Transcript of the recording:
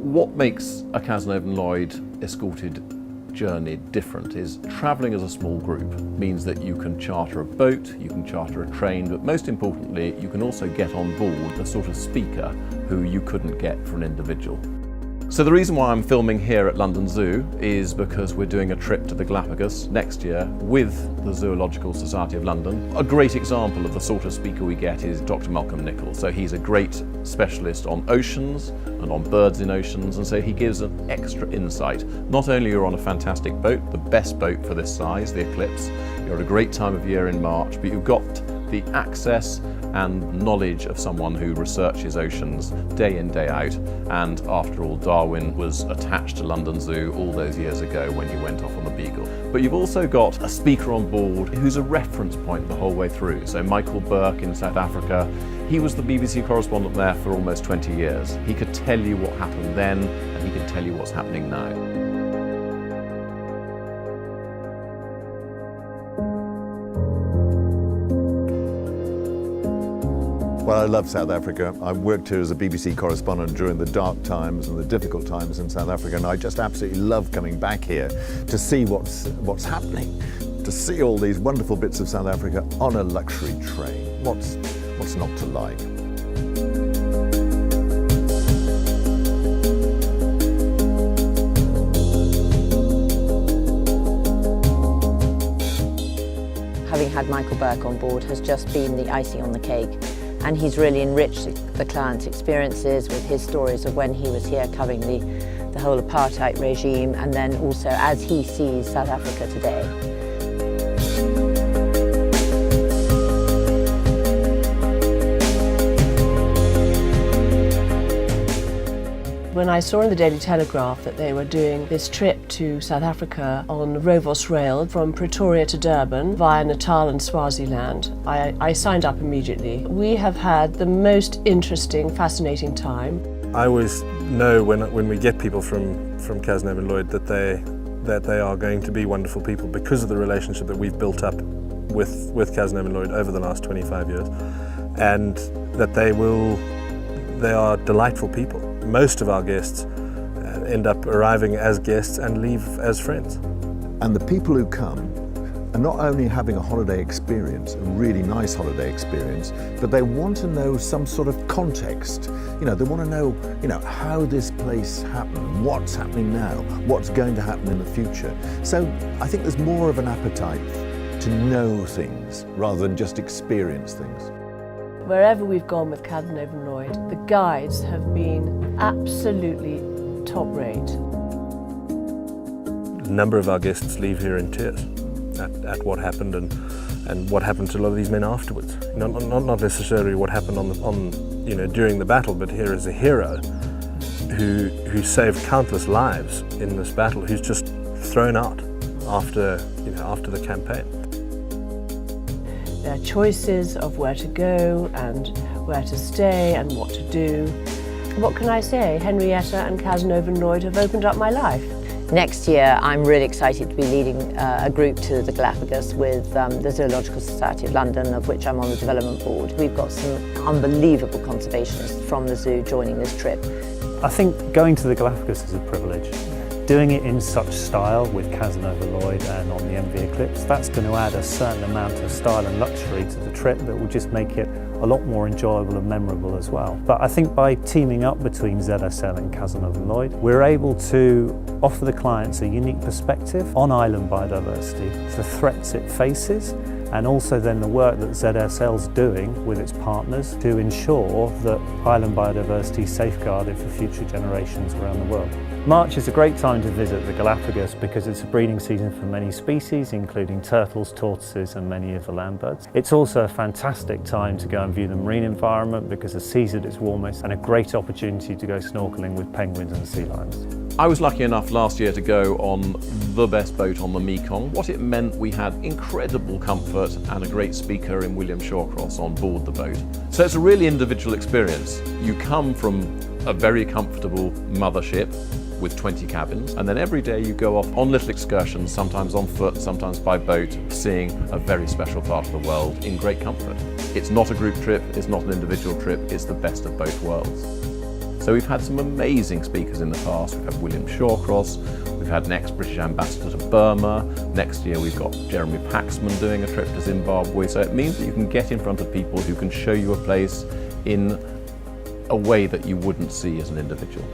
What makes a Cazenove+Loyd escorted journey different is travelling as a small group means that you can charter a boat, you can charter a train, but most importantly, you can also get on board the sort of speaker who you couldn't get for an individual. So the reason why I'm filming here at London Zoo is because we're doing a trip to the Galapagos next year with the Zoological Society of London. A great example of the sort of speaker we get is Dr. NICOLL. So he's a great specialist on oceans and on birds in oceans, and so he gives an extra insight. Not only you're on a fantastic boat, the best boat for this size, the Eclipse, you're at a great time of year in March, but you've got the access and knowledge of someone who researches oceans day in, day out. And after all, Darwin was attached to London Zoo all those years ago when he went off on the Beagle. But you've also got a speaker on board who's a reference point the whole way through. So Michael BUERK in South Africa, he was the BBC correspondent there for almost 20 years. He could tell you what happened then, and he can tell you what's happening now. Well, I love South Africa. I worked here as a BBC correspondent during the dark times and the difficult times in South Africa, and I just absolutely love coming back here to see what's happening, to see all these wonderful bits of South Africa on a luxury train. What's not to like? Having had Michael BUERK on board has just been the icing on the cake. And he's really enriched the client's experiences with his stories of when he was here covering the whole apartheid regime, and then also as he sees South Africa today. When I saw in the Daily Telegraph that they were doing this trip to South Africa on Rovos Rail from Pretoria to Durban via Natal and Swaziland, I signed up immediately. We have had the most interesting, fascinating time. I always know when we get people from Cazenove+Loyd that they are going to be wonderful people because of the relationship that we've built up with Cazenove+Loyd over the last 25 years, and that they are delightful people. Most of our guests end up arriving as guests and leave as friends. And the people who come are not only having a holiday experience, a really nice holiday experience, but they want to know some sort of context. They want to know, how this place happened, what's happening now, what's going to happen in the future. So I think there's more of an appetite to know things rather than just experience things. Wherever we've gone with Cazenove+Loyd, the guides have been absolutely top rate. A number of our guests leave here in tears at what happened and what happened to a lot of these men afterwards. Not necessarily what happened during the battle, but here is a hero who saved countless lives in this battle, who's just thrown out after the campaign. Their choices of where to go and where to stay and what to do. What can I say? Henrietta and Cazenove+Loyd have opened up my life. Next year, I'm really excited to be leading a group to the Galapagos with the Zoological Society of London, of which I'm on the development board. We've got some unbelievable conservationists from the zoo joining this trip. I think going to the Galapagos is a privilege. Doing it in such style with Cazenove+Loyd and on the MV Eclipse, that's going to add a certain amount of style and luxury to the trip that will just make it a lot more enjoyable and memorable as well. But I think by teaming up between ZSL and Cazenove+Loyd, we're able to offer the clients a unique perspective on island biodiversity, the threats it faces, and also then the work that ZSL's doing with its partners to ensure that island biodiversity is safeguarded for future generations around the world. March is a great time to visit the Galapagos because it's a breeding season for many species, including turtles, tortoises and many of the land birds. It's also a fantastic time to go and view the marine environment because the sea's at its warmest, and a great opportunity to go snorkeling with penguins and sea lions. I was lucky enough last year to go on the best boat on the Mekong. What it meant, we had incredible comfort and a great speaker in William Shawcross on board the boat. So it's a really individual experience. You come from a very comfortable mothership with 20 cabins, and then every day you go off on little excursions, sometimes on foot, sometimes by boat, seeing a very special part of the world in great comfort. It's not a group trip, it's not an individual trip, it's the best of both worlds. So we've had some amazing speakers in the past. We've had William Shawcross, we've had an ex-British ambassador to Burma. Next year we've got Jeremy Paxman doing a trip to Zimbabwe. So it means that you can get in front of people who can show you a place in a way that you wouldn't see as an individual.